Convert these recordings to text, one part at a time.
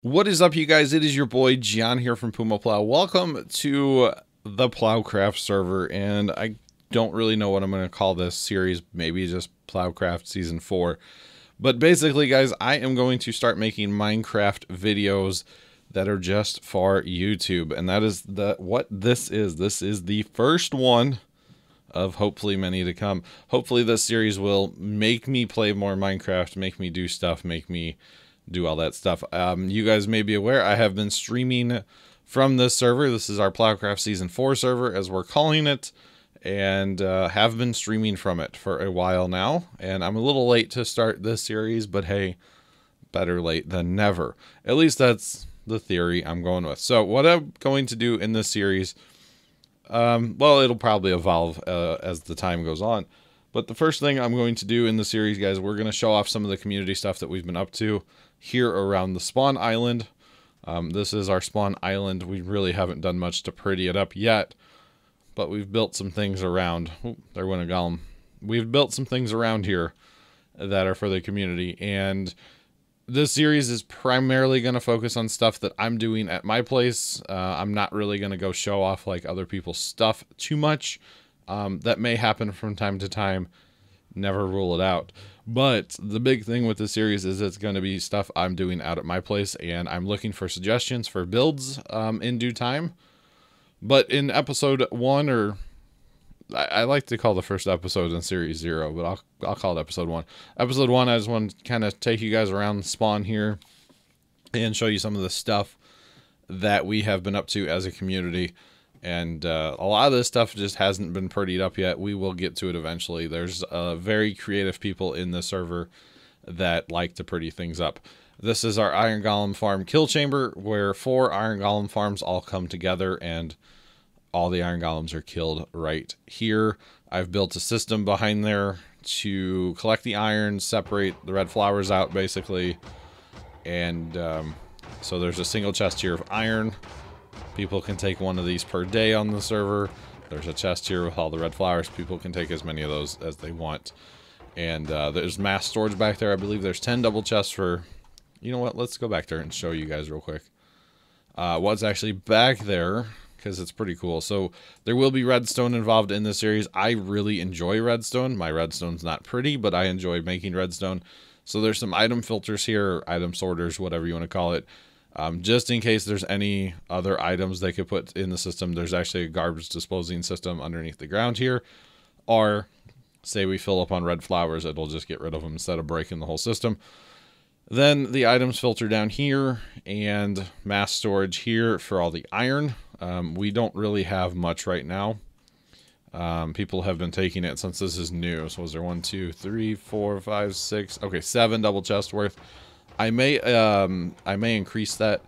What is up, you guys? It is your boy John here from Puma Plow. Welcome to the Plowcraft server, and I don't really know what I'm going to call this series. Maybe just Plowcraft Season 4. But basically, guys, I am going to start making Minecraft videos that are just for YouTube, and that is what this is. This is the first one of hopefully many to come. Hopefully this series will make me play more Minecraft, make me do stuff, make me do all that stuff. You guys may be aware I have been streaming from this server. This is our Plowcraft Season 4 server, as we're calling it, and have been streaming from it for a while now. And I'm a little late to start this series, but hey, better late than never. At least that's the theory I'm going with. So what I'm going to do in this series, well, it'll probably evolve as the time goes on. But the first thing I'm going to do in the series, guys, we're going to show off some of the community stuff that we've been up to here around the spawn island. This is our spawn island. We really haven't done much to pretty it up yet, but we've built some things around. Oh, there went a golem. We've built some things around here that are for the community, and this series is primarily going to focus on stuff that I'm doing at my place. I'm not really going to go show off like other people's stuff too much. That may happen from time to time. Never rule it out. But the big thing with this series is it's going to be stuff I'm doing out at my place, and I'm looking for suggestions for builds in due time. But in episode 1, or I like to call the first episode in series 0, but I'll call it episode 1. Episode 1, I just want to kind of take you guys around the spawn here and show you some of the stuff that we have been up to as a community. And a lot of this stuff just hasn't been prettied up yet. We will get to it eventually. There's very creative people in the server that like to pretty things up. This is our Iron Golem Farm kill chamber, where 4 Iron Golem farms all come together and all the Iron Golems are killed right here. I've built a system behind there to collect the iron, separate the red flowers out basically. And so there's a single chest here of iron. People can take one of these per day on the server. There's a chest here with all the red flowers. People can take as many of those as they want. And there's mass storage back there. I believe there's 10 double chests for... You know what? Let's go back there and show you guys real quick what's actually back there, because it's pretty cool. So there will be redstone involved in this series. I really enjoy redstone. My redstone's not pretty, but I enjoy making redstone. So there's some item filters here, item sorters, whatever you want to call it. Just in case there's any other items they could put in the system. There's actually a garbage disposing system underneath the ground here. Or say we fill up on red flowers, it'll just get rid of them instead of breaking the whole system. Then the items filter down here, and mass storage here for all the iron. We don't really have much right now. People have been taking it since this is new. So was there 1, 2, 3, 4, 5, 6? Okay, 7 double chest worth. I may increase that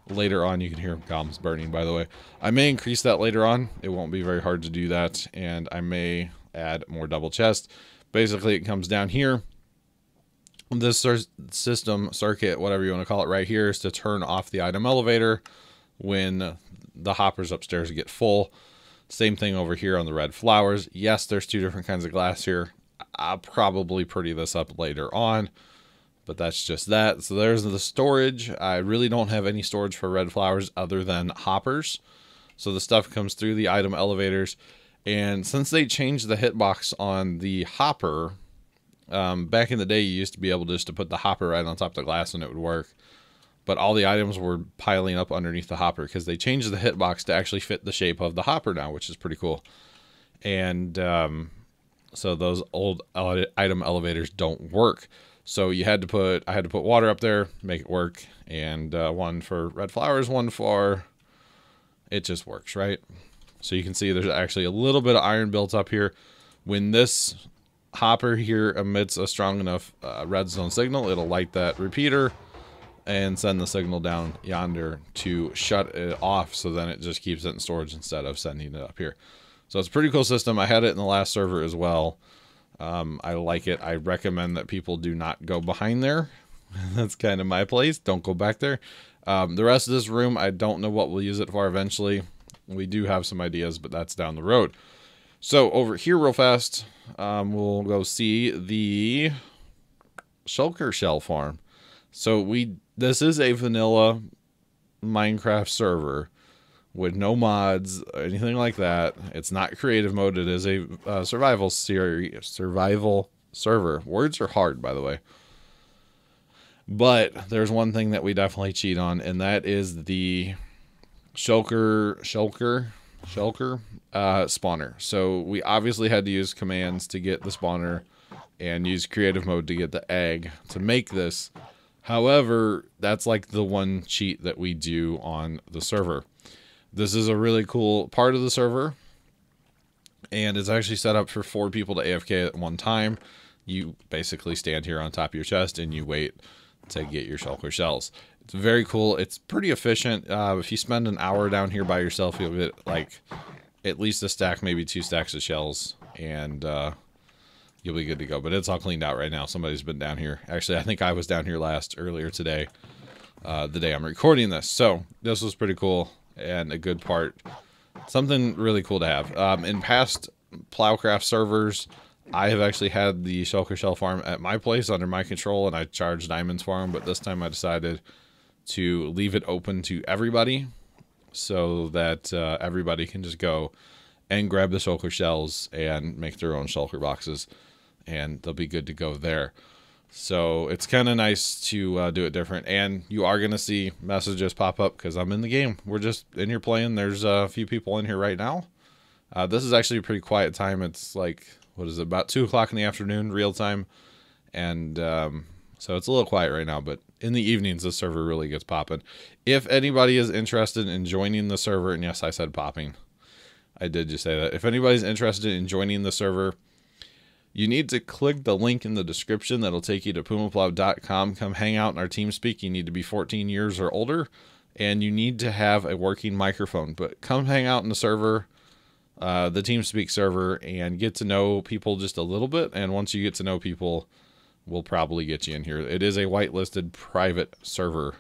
later on. You can hear golems burning, by the way. I may increase that later on. It won't be very hard to do that, and I may add more double chests. Basically, it comes down here. This system, circuit, whatever you want to call it, right here is to turn off the item elevator when the hoppers upstairs get full. Same thing over here on the red flowers. Yes, there's 2 different kinds of glass here. I'll probably pretty this up later on, but that's just that. So there's the storage. I really don't have any storage for red flowers other than hoppers. So the stuff comes through the item elevators. And since they changed the hitbox on the hopper, back in the day, you used to be able just to put the hopper right on top of the glass and it would work. But all the items were piling up underneath the hopper because they changed the hitbox to actually fit the shape of the hopper now, which is pretty cool. And so those old item elevators don't work. So I had to put water up there, make it work, and one for red flowers, one for... It just works, right? So you can see there's actually a little bit of iron built up here. When this hopper here emits a strong enough redstone signal, it'll light that repeater and send the signal down yonder to shut it off, so then it just keeps it in storage instead of sending it up here. So it's a pretty cool system. I had it in the last server as well. I like it. I recommend that people do not go behind there. That's kind of my place. Don't go back there. The rest of this room, I don't know what we'll use it for eventually. We do have some ideas, but that's down the road. So over here real fast, we'll go see the Shulker shell farm. So this is a vanilla Minecraft server with no mods or anything like that. It's not creative mode. It is a survival server. Words are hard, by the way. But there's one thing that we definitely cheat on, and that is the Shulker spawner. So we obviously had to use commands to get the spawner and use creative mode to get the egg to make this. However, that's like the one cheat that we do on the server. This is a really cool part of the server, and it's actually set up for 4 people to AFK at one time. You basically stand here on top of your chest and you wait to get your shulker shells. It's very cool. It's pretty efficient. If you spend an hour down here by yourself, you'll get like at least a stack, maybe 2 stacks of shells, and you'll be good to go. But it's all cleaned out right now. Somebody's been down here. Actually, I think I was down here earlier today, the day I'm recording this. So this was pretty cool and a good part. Something really cool to have. In past Plowcraft servers, I have actually had the shulker shell farm at my place under my control, and I charged diamonds for them. But this time I decided to leave it open to everybody so that everybody can just go and grab the shulker shells and make their own shulker boxes, and they'll be good to go there. So it's kind of nice to do it different, and you are going to see messages pop up because I'm in the game. We're just in here playing. There's a few people in here right now. This is actually a pretty quiet time. It's like, what is it, about 2 o'clock in the afternoon, real time. And so it's a little quiet right now, but in the evenings, the server really gets popping. If anybody is interested in joining the server, and yes, I said popping. I did just say that. If anybody's interested in joining the server, you need to click the link in the description. That'll take you to pumaplow.com. Come hang out in our TeamSpeak. You need to be 14 years or older, and you need to have a working microphone. But come hang out in the server, the TeamSpeak server, and get to know people just a little bit. And once you get to know people, we'll probably get you in here. It is a whitelisted private server,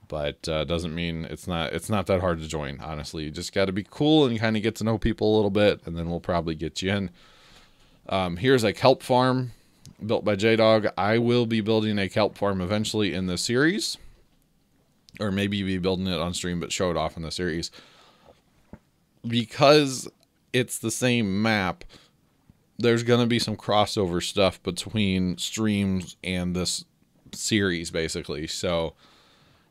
but doesn't mean it's not that hard to join. Honestly, you just got to be cool and kind of get to know people a little bit, and then we'll probably get you in. Here's a kelp farm built by J-Dog. I will be building a kelp farm eventually in this series, or maybe be building it on stream, but show it off in the series. Because it's the same map, there's going to be some crossover stuff between streams and this series, basically. So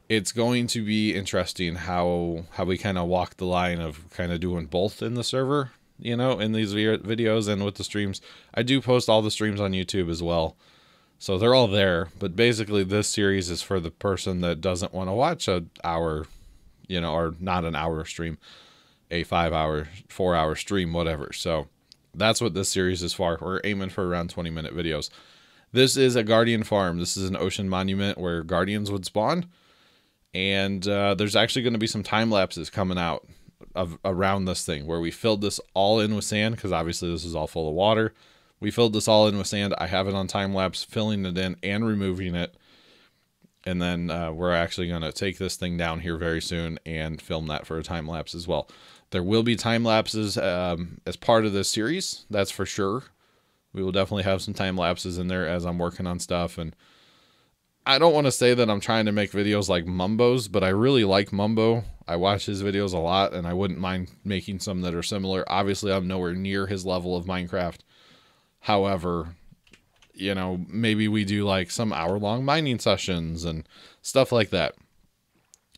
it's going to be interesting how we kind of walk the line of kind of doing both in the server, you know, in these videos and with the streams. I do post all the streams on YouTube as well, so they're all there. But basically this series is for the person that doesn't want to watch an hour, you know, or not an hour stream, a 5-hour, 4-hour stream, whatever. So that's what this series is for. We're aiming for around 20-minute videos. This is a guardian farm. This is an ocean monument where guardians would spawn, and there's actually going to be some time lapses coming out around this thing where we filled this all in with sand, because obviously this is all full of water. We filled this all in with sand. I have it on time lapse, filling it in and removing it, and then we're actually going to take this thing down here very soon and film that for a time lapse as well. There will be time lapses as part of this series, that's for sure. We will definitely have some time lapses in there as I'm working on stuff. And I don't want to say that I'm trying to make videos like Mumbo's, but I really like Mumbo. I watch his videos a lot, and I wouldn't mind making some that are similar. Obviously, I'm nowhere near his level of Minecraft. However, you know, maybe we do like some hour-long mining sessions and stuff like that.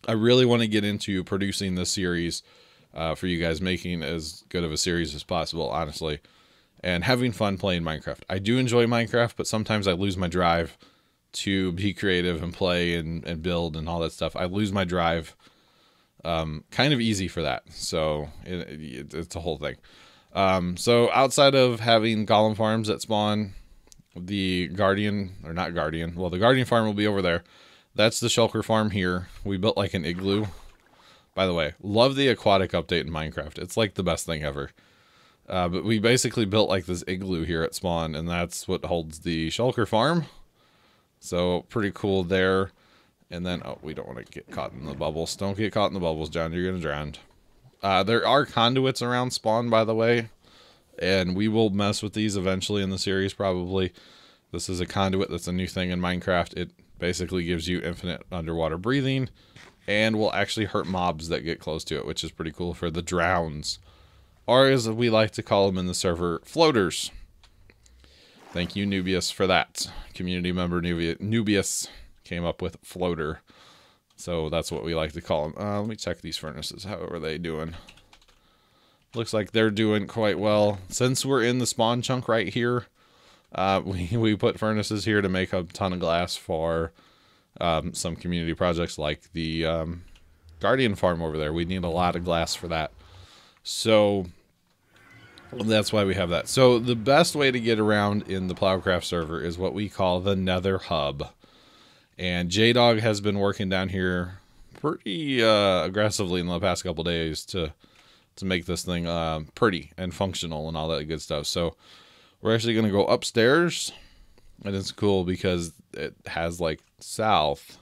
I really want to get into producing this series for you guys, making as good of a series as possible, honestly, and having fun playing Minecraft. I do enjoy Minecraft, but sometimes I lose my drive to be creative and play and build and all that stuff. I lose my drive kind of easy for that. So it's a whole thing. So outside of having golem farms that spawn, the guardian, or not guardian, well, the guardian farm will be over there. That's the shulker farm here. We built like an igloo. By the way, love the aquatic update in Minecraft. It's like the best thing ever. But we basically built like this igloo here at spawn, and that's what holds the shulker farm. So pretty cool there. And then, oh, we don't want to get caught in the bubbles. Don't get caught in the bubbles, John. You're going to drown. There are conduits around spawn, by the way. And we will mess with these eventually in the series, probably. This is a conduit that's a new thing in Minecraft. It Basically gives you infinite underwater breathing and will actually hurt mobs that get close to it, which is pretty cool for the drowns. Or as we like to call them in the server, floaters. Thank you, Nubius, for that. Community member Nubius came up with floater. So that's what we like to call them. Let me check these furnaces. How are they doing? Looks like they're doing quite well. Since we're in the spawn chunk right here, we put furnaces here to make a ton of glass for some community projects like the Guardian farm over there. We need a lot of glass for that. So that's why we have that. So the best way to get around in the Plowcraft server is what we call the Nether Hub. And J-Dog has been working down here pretty aggressively in the past couple days to make this thing pretty and functional and all that good stuff. So we're actually going to go upstairs, and it's cool because it has like south,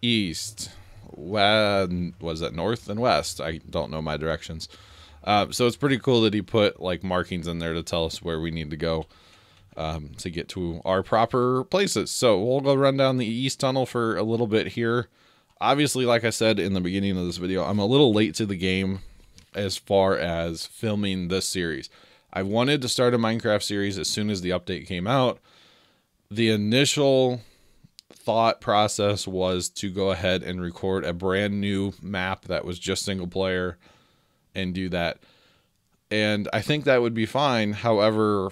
east, west, was that north and west? I don't know my directions. So it's pretty cool that he put like markings in there to tell us where we need to go to get to our proper places. So we'll go run down the east tunnel for a little bit here. Obviously, like I said in the beginning of this video, I'm a little late to the game as far as filming this series. I wanted to start a Minecraft series as soon as the update came out. The initial thought process was to go ahead and record a brand new map that was just single player and do that. And I think that would be fine. However,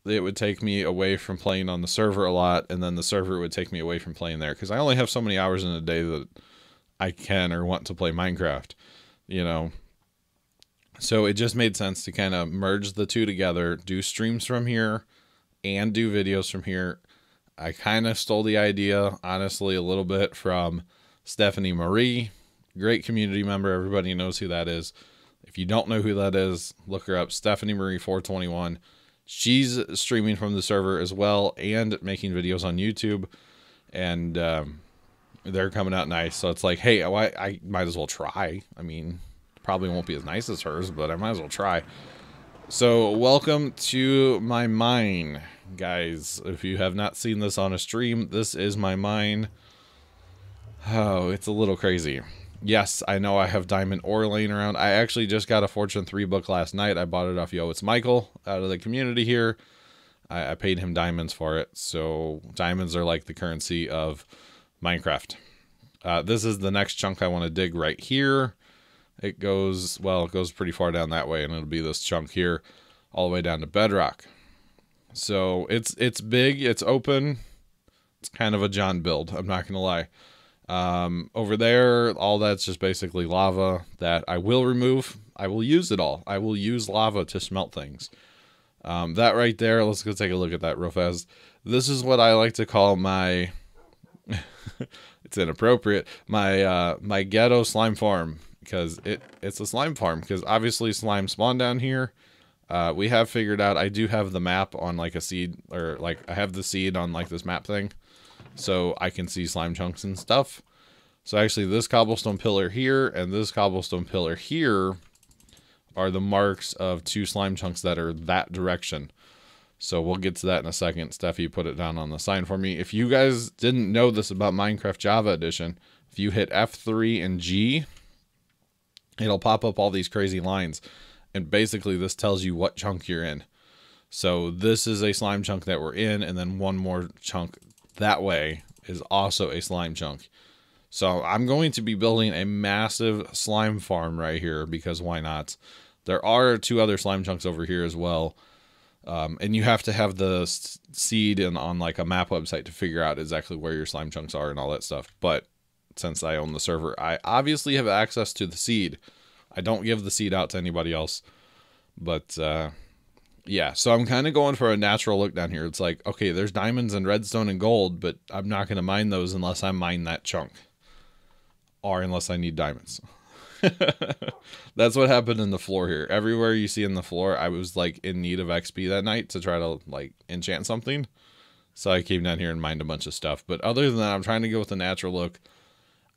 it would take me away from playing on the server a lot, and then the server would take me away from playing there because I only have so many hours in a day that I can or want to play Minecraft, you know. So it just made sense to kind of merge the two together, do streams from here and do videos from here. I kind of stole the idea, honestly, a little bit from Stephanie Marie, great community member. Everybody knows who that is. If you don't know who that is, look her up, Stephanie Marie 421. She's streaming from the server as well and making videos on YouTube, and they're coming out nice. So it's like, hey, I might as well try. I mean, probably won't be as nice as hers, but I might as well try. So welcome to my mine, guys. If you have not seen this on a stream, this is my mine. Oh, it's a little crazy. Yes, I know I have diamond ore laying around. I actually just got a Fortune 3 book last night. I bought it off Yo It's Michael out of the community here. I paid him diamonds for it. So diamonds are like the currency of Minecraft. This is the next chunk I want to dig right here. It goes, well, it goes pretty far down that way, and it'll be this chunk here all the way down to bedrock. So it's big, it's open. It's kind of a John build, I'm not going to lie. Over there, all that's just basically lava that I will remove. I will use it all. I will use lava to smelt things. That right there, let's go take a look at that real fast. This is what I like to call my, it's inappropriate, my ghetto slime farm, because it's a slime farm, because obviously slime spawn down here. We have figured out, I do have the map on like a seed, or like I have the seed on like this map thing, so I can see slime chunks and stuff. So actually this cobblestone pillar here and this cobblestone pillar here are the marks of two slime chunks that are that direction. So we'll get to that in a second. Steffi put it down on the sign for me. If you guys didn't know this about Minecraft Java Edition, if you hit F3 and G, it'll pop up all these crazy lines. And basically this tells you what chunk you're in. So this is a slime chunk that we're in, and then one more chunk that way is also a slime chunk. So I'm going to be building a massive slime farm right here, because why not? There are two other slime chunks over here as well. And you have to have the seed on like a map website to figure out exactly where your slime chunks are and all that stuff. But since I own the server, I obviously have access to the seed. I don't give the seed out to anybody else. But yeah, so I'm kind of going for a natural look down here. It's like, okay, there's diamonds and redstone and gold, but I'm not going to mine those unless I mine that chunk. Or unless I need diamonds. That's what happened in the floor here. Everywhere you see in the floor, I was like in need of XP that night to try to like enchant something. So I came down here and mined a bunch of stuff. But other than that, I'm trying to go with a natural look.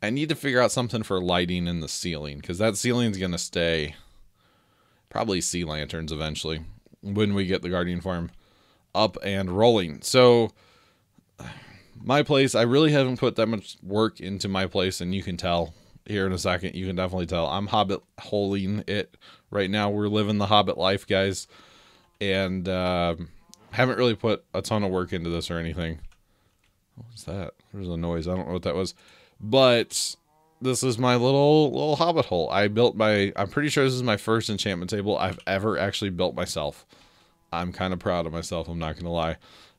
I need to figure out something for lighting in the ceiling, because that ceiling's going to stay. Probably sea lanterns eventually when we get the Guardian farm up and rolling. So my place, I really haven't put that much work into my place, and you can tell here in a second. You can definitely tell I'm hobbit holing it right now. We're living the hobbit life, guys, and haven't really put a ton of work into this or anything. What was that? There's a noise. I don't know what that was, but this is my little hobbit hole. I built I'm pretty sure this is my first enchantment table I've ever actually built myself. I'm kind of proud of myself, I'm not gonna lie.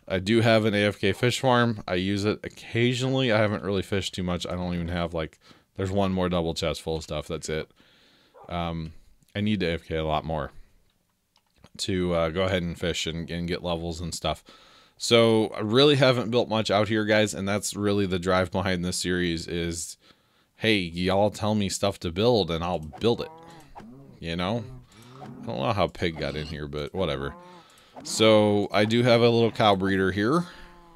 I do have an AFK fish farm. I use it occasionally. I haven't really fished too much. I don't even have, like, there's one more double chest full of stuff. That's it. I need to AFK a lot more to go ahead and fish and get levels and stuff. So I really haven't built much out here, guys, and that's really the drive behind this series is, hey, y'all tell me stuff to build and I'll build it. You know? I don't know how Pig got in here, but whatever. So I do have a little cow breeder here.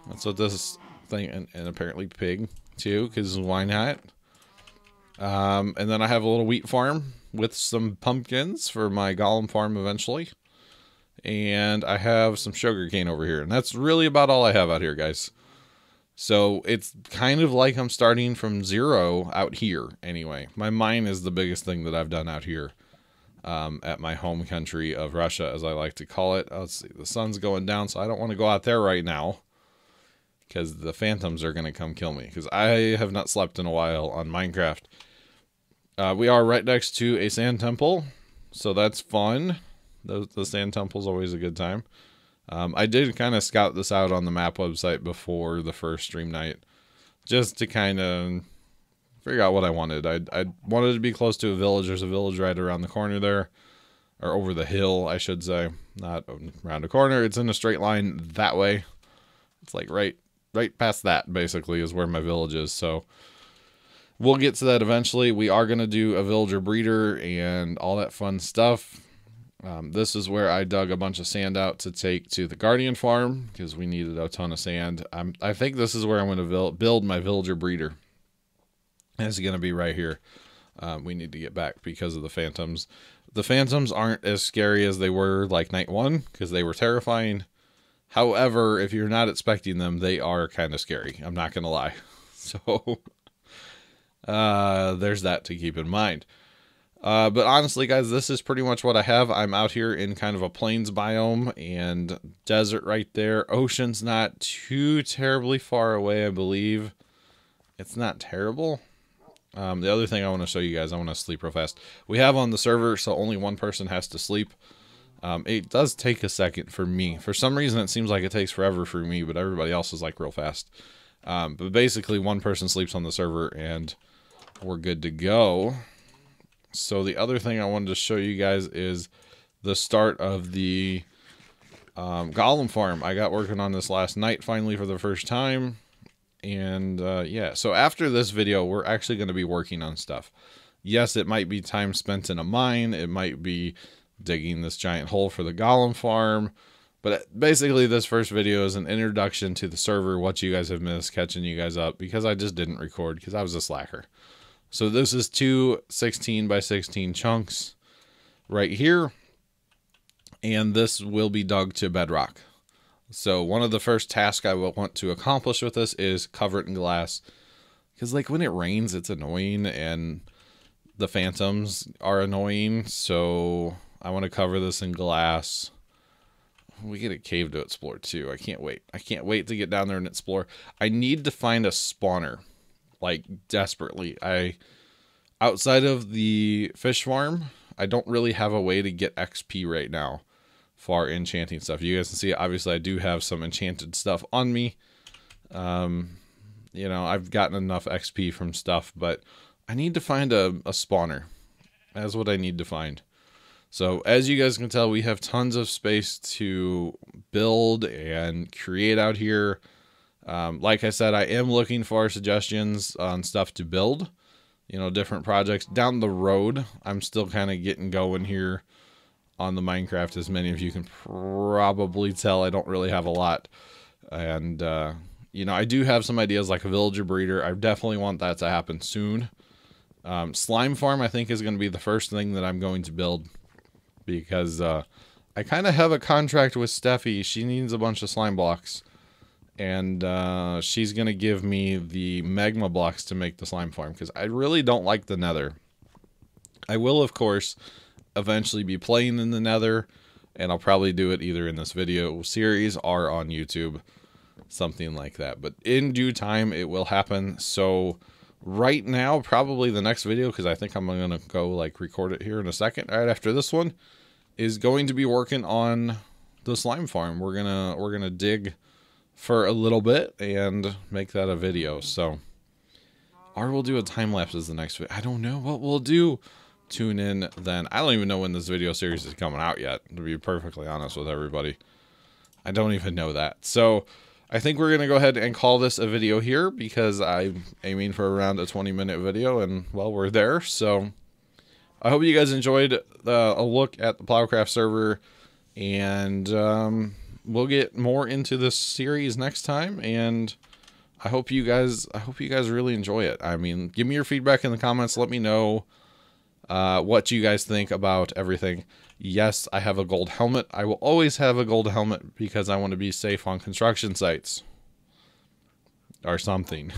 That's what this thing, and apparently Pig too, because why not? And then I have a little wheat farm with some pumpkins for my golem farm eventually. And I have some sugar cane over here. And that's really about all I have out here, guys. So it's kind of like I'm starting from zero out here anyway. My mine is the biggest thing that I've done out here. At my home country of Russia, as I like to call it. Let's see, the sun's going down, so I don't want to go out there right now because the phantoms are going to come kill me because I have not slept in a while on Minecraft. We are right next to a sand temple, so that's fun. The sand temple's always a good time. I did kind of scout this out on the map website before the first stream night just to kind of figure out what I wanted. I wanted to be close to a village. There's a village right around the corner there. Or over the hill, I should say. Not around a corner. It's in a straight line that way. It's like right past that, basically, is where my village is. So we'll get to that eventually. We are going to do a villager breeder and all that fun stuff. This is where I dug a bunch of sand out to take to the Guardian farm because we needed a ton of sand. I think this is where I'm going to build my villager breeder. It's going to be right here. We need to get back because of the phantoms. The phantoms aren't as scary as they were like night one because they were terrifying. However, if you're not expecting them, they are kind of scary. I'm not going to lie. So there's that to keep in mind. But honestly, guys, this is pretty much what I have. I'm out here in kind of a plains biome and desert right there. Ocean's not too terribly far away, I believe. It's not terrible. The other thing I want to show you guys, I want to sleep real fast. We have on the server, so only one person has to sleep. It does take a second for me. For some reason, it seems like it takes forever for me, but everybody else is like real fast. But basically, one person sleeps on the server, and we're good to go. So the other thing I wanted to show you guys is the start of the golem farm. I got working on this last night, finally, for the first time. And yeah, so after this video, we're actually going to be working on stuff. Yes, it might be time spent in a mine. It might be digging this giant hole for the golem farm. But basically, this first video is an introduction to the server, what you guys have missed, catching you guys up, because I just didn't record because I was a slacker. So this is two 16 by 16 chunks right here. And this will be dug to bedrock. So one of the first tasks I will want to accomplish with this is cover it in glass. Because like when it rains, it's annoying and the phantoms are annoying. So I want to cover this in glass. We get a cave to explore too. I can't wait. I can't wait to get down there and explore. I need to find a spawner. Like desperately. Outside of the fish farm, I don't really have a way to get XP right now for enchanting stuff. You guys can see, obviously, I do have some enchanted stuff on me. You know, I've gotten enough XP from stuff, but I need to find a spawner. That's what I need to find. So, as you guys can tell, we have tons of space to build and create out here. Like I said, I am looking for suggestions on stuff to build. You know, different projects. Down the road, I'm still kind of getting going here on the Minecraft. As many of you can probably tell, I don't really have a lot. And, you know, I do have some ideas like a villager breeder. I definitely want that to happen soon. Slime farm, I think, is going to be the first thing that I'm going to build. Because I kind of have a contract with Steffi. She needs a bunch of slime blocks. and she's going to give me the magma blocks to make the slime farm, because I really don't like the nether. I will, of course, eventually be playing in the nether, and I'll probably do it either in this video series or on YouTube, something like that. But in due time, it will happen. So right now, probably the next video, because I think I'm going to go like record it here in a second, right after this one, is going to be working on the slime farm. We're gonna dig for a little bit and make that a video. So, or we'll do a time lapse as the next video. I don't know what we'll do. Tune in then. I don't even know when this video series is coming out yet, to be perfectly honest with everybody. I don't even know that. So I think we're going to go ahead and call this a video here, because I'm aiming for around a 20-minute video, and well, we're there. So I hope you guys enjoyed a look at the Plowcraft server, and we'll get more into this series next time, and I hope you guys really enjoy it. I mean, give me your feedback in the comments. Let me know what you guys think about everything. Yes, I have a gold helmet. I will always have a gold helmet because I want to be safe on construction sites. Or something.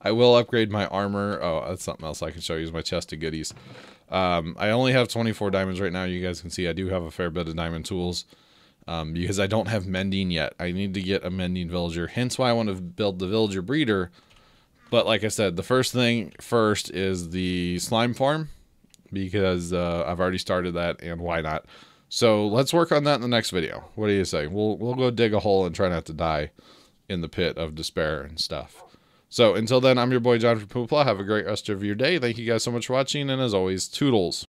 I will upgrade my armor. Oh, that's something else I can show you, is my chest of goodies. I only have 24 diamonds right now. You guys can see I do have a fair bit of diamond tools. Because I don't have mending yet. I need to get a mending villager. Hence why I want to build the villager breeder. But like I said, the first thing first is the slime farm, because I've already started that, and why not? So let's work on that in the next video. What do you say? We'll go dig a hole and try not to die in the pit of despair and stuff. So until then, I'm your boy John from Puma. Have a great rest of your day. Thank you guys so much for watching, and as always, toodles.